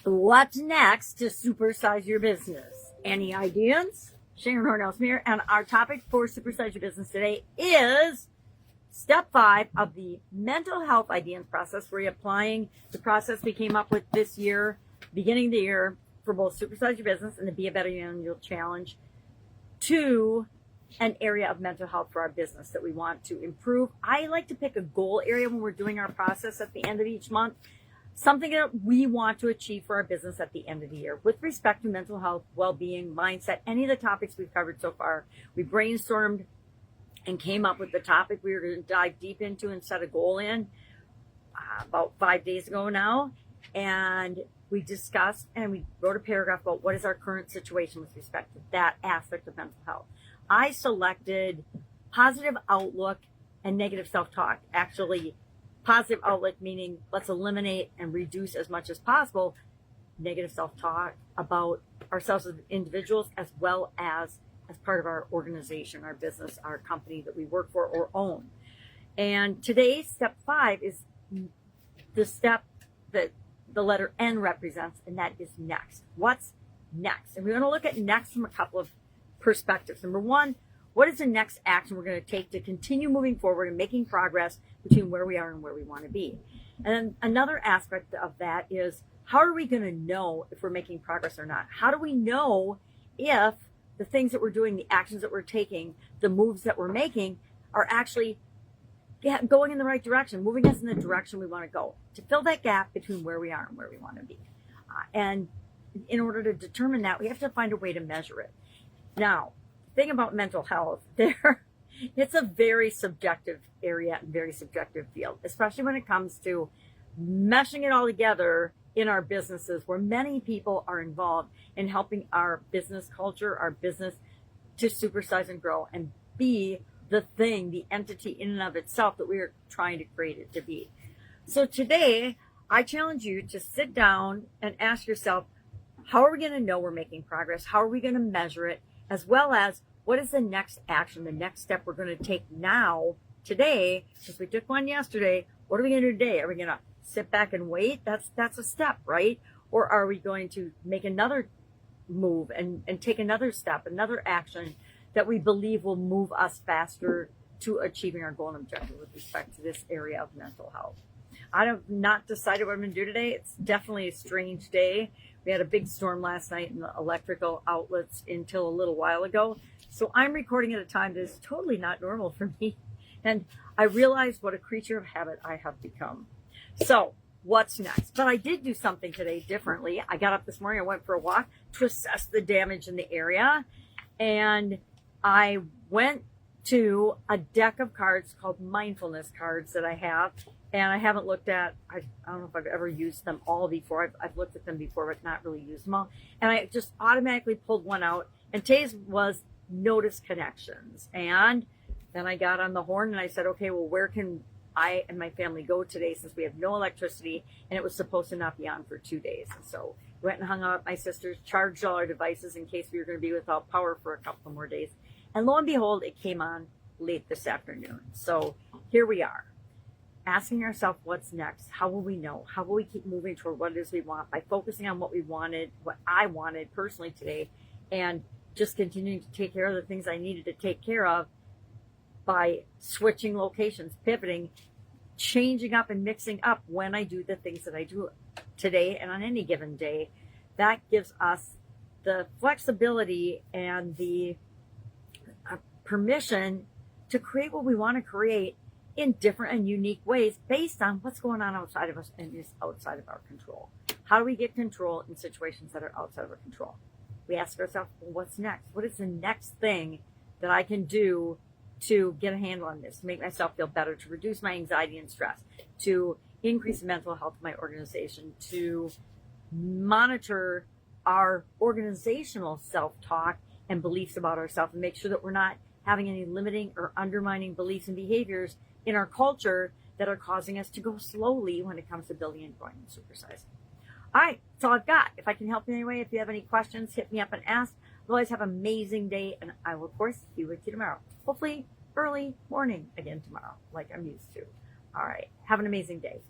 What's next to supersize your business? Any ideas? Sharon Horne-Ellstrom here, and our topic for Supersize Your Business today is step 5 of the mental health IDEANCE process. We're applying the process we came up with this year, beginning of the year, for both Supersize Your Business and the Be a Better You Annual Challenge to an area of mental health for our business that we want to improve. I like to pick a goal area when we're doing our process at the end of each month, something that we want to achieve for our business at the end of the year with respect to mental health, well-being, mindset, any of the topics we've covered so far. We brainstormed and came up with the topic we were going to dive deep into and set a goal in about 5 days ago now. And we discussed and we wrote a paragraph about what is our current situation with respect to that aspect of mental health. I selected positive outlook and negative self-talk. Actually, positive outlook meaning let's eliminate and reduce as much as possible negative self-talk about ourselves as individuals as well as part of our organization, our business, our company that we work for or own. And today, step 5 is the step that the letter N represents, and that is next. What's next? And we're going to look at next from a couple of perspectives. Number one, what is the next action we're going to take to continue moving forward and making progress between where we are and where we want to be? And then another aspect of that is, how are we going to know if we're making progress or not? How do we know if the things that we're doing, the actions that we're taking, the moves that we're making are actually going in the right direction, moving us in the direction we want to go, to fill that gap between where we are and where we want to be? And in order to determine that, we have to find a way to measure it. Now, the thing about mental health, it's a very subjective area and very subjective field, especially when it comes to meshing it all together in our businesses, where many people are involved in helping our business culture, our business to supersize and grow and be the thing, the entity in and of itself that we are trying to create it to be. So today, I challenge you to sit down and ask yourself, how are we going to know we're making progress? How are we going to measure it? As well as, what is the next action, the next step we're going to take now, today, since we took one yesterday? What are we going to do today? Are we going to sit back and wait? That's a step, right? Or are we going to make another move and take another step, another action that we believe will move us faster to achieving our goal and objective with respect to this area of mental health? I have not decided what I'm going to do today. It's definitely a strange day. We had a big storm last night in the electrical outlets until a little while ago. So I'm recording at a time that is totally not normal for me. And I realized what a creature of habit I have become. So what's next? But I did do something today differently. I got up this morning, I went for a walk to assess the damage in the area. And I went to a deck of cards called mindfulness cards that I have. And I haven't looked at, I don't know if I've ever used them all before. I've looked at them before, but not really used them all. And I just automatically pulled one out. And today's was notice connections. And then I got on the horn and I said, okay, well, where can I and my family go today since we have no electricity and it was supposed to not be on for 2 days? And so went and hung out at my sister's, charged all our devices in case we were going to be without power for a couple more days. And lo and behold, it came on late this afternoon. So here we are, asking ourselves what's next. How will we know? How will we keep moving toward what it is we want by focusing on what we wanted, what I wanted personally today, and just continuing to take care of the things I needed to take care of by switching locations, pivoting, changing up and mixing up when I do the things that I do today and on any given day. That gives us the flexibility and the permission to create what we want to create in different and unique ways based on what's going on outside of us and is outside of our control. How do we get control in situations that are outside of our control? We ask ourselves, well, what's next? What is the next thing that I can do to get a handle on this, to make myself feel better, to reduce my anxiety and stress, to increase the mental health of my organization, to monitor our organizational self-talk and beliefs about ourselves and make sure that we're not having any limiting or undermining beliefs and behaviors in our culture that are causing us to go slowly when it comes to building and growing and supersizing. All right, that's all I've got. If I can help in any way, if you have any questions, hit me up and ask. Otherwise, have an amazing day, and I will, of course, be with you tomorrow. Hopefully, early morning again tomorrow, like I'm used to. All right, have an amazing day.